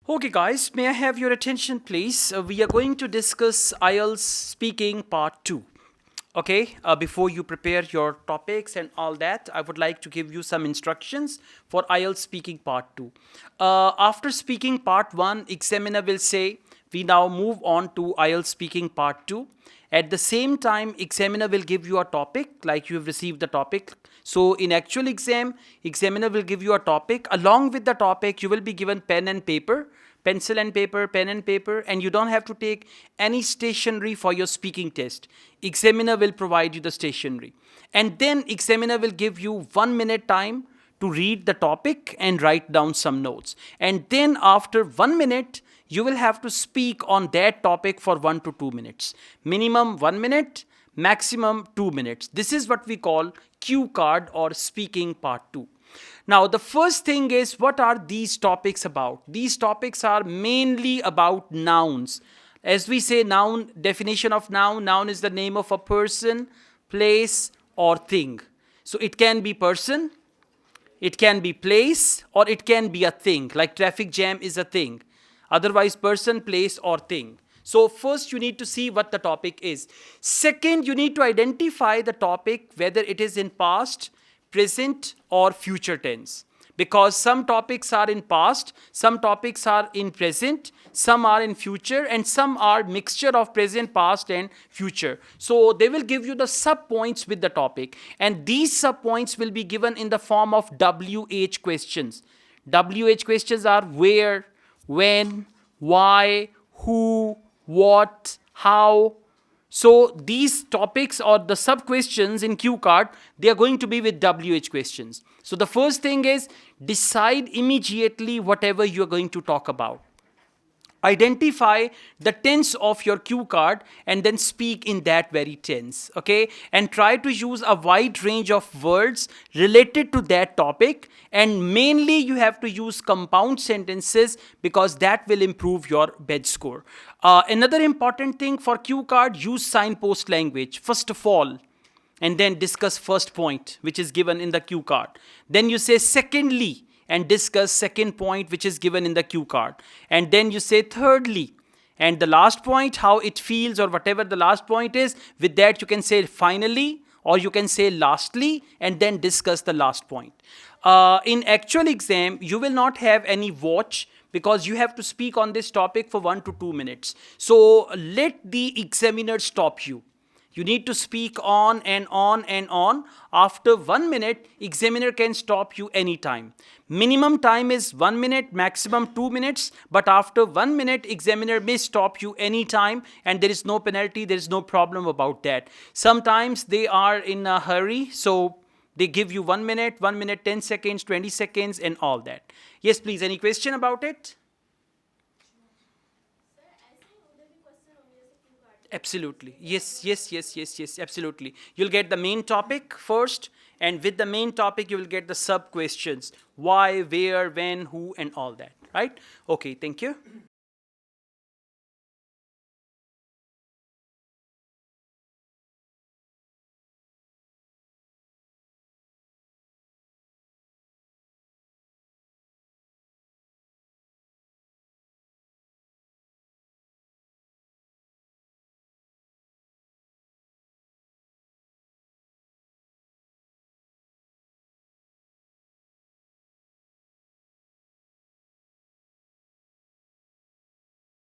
Okay, guys, may I have your attention, please? We are going to discuss IELTS speaking part 2. Okay, before you prepare your topics and all that, I would like to give you some instructions for IELTS speaking part 2. After speaking part 1, examiner will say, we now move on to IELTS speaking part 2. At the same time, examiner will give you a topic, like you have received the topic. So in actual exam, examiner will give you a topic. Along with the topic, you will be given pen and paper, pencil and paper, pen and paper, and you don't have to take any stationery for your speaking test. Examiner will provide you the stationery. And then examiner will give you 1 minute time to read the topic and write down some notes. And then after 1 minute, you will have to speak on that topic for 1 to 2 minutes. Minimum 1 minute, maximum 2 minutes. This is what we call cue card or speaking part 2. Now, the first thing is, what are these topics about? These topics are mainly about nouns. As we say, noun, definition of noun is the name of a person, place, or thing. So it can be person, it can be place, or it can be a thing, like traffic jam is a thing. Otherwise, person, place, or thing. So first you need to see what the topic is. Second, you need to identify the topic, whether it is in past, present, or future tense. Because some topics are in past, some topics are in present, some are in future, and some are mixture of present, past, and future. So they will give you the sub-points with the topic. And these sub-points will be given in the form of WH questions. WH questions are where, when, why, who, what, how. So these topics or the sub questions in cue card, they are going to be with WH questions. So the first thing is, decide immediately whatever you are going to talk about. Identify the tense of your cue card and then speak in that very tense, okay? And try to use a wide range of words related to that topic, and mainly you have to use compound sentences because that will improve your bed score. Another important thing for cue card, use signpost language first of all, and then discuss first point which is given in the cue card. Then you say secondly, and discuss second point which is given in the cue card. And then you say thirdly, and the last point, how it feels, or whatever the last point is. With that you can say finally, or you can say lastly, and then discuss the last point. In actual exam, you will not have any watch because you have to speak on this topic for 1 to 2 minutes. So let the examiner stop you. You need to speak on and on and on. After 1 minute, examiner can stop you anytime. Minimum time is 1 minute, maximum 2 minutes. But after 1 minute, examiner may stop you anytime, and there is no penalty, there is no problem about that. Sometimes they are in a hurry, so they give you 1 minute, 1 minute, 10 seconds, 20 seconds, and all that. Yes, please, any question about it? Absolutely. Yes, absolutely. You'll get the main topic first, and with the main topic, you will get the sub questions. Why, where, when, who, and all that. Right? Okay, thank you.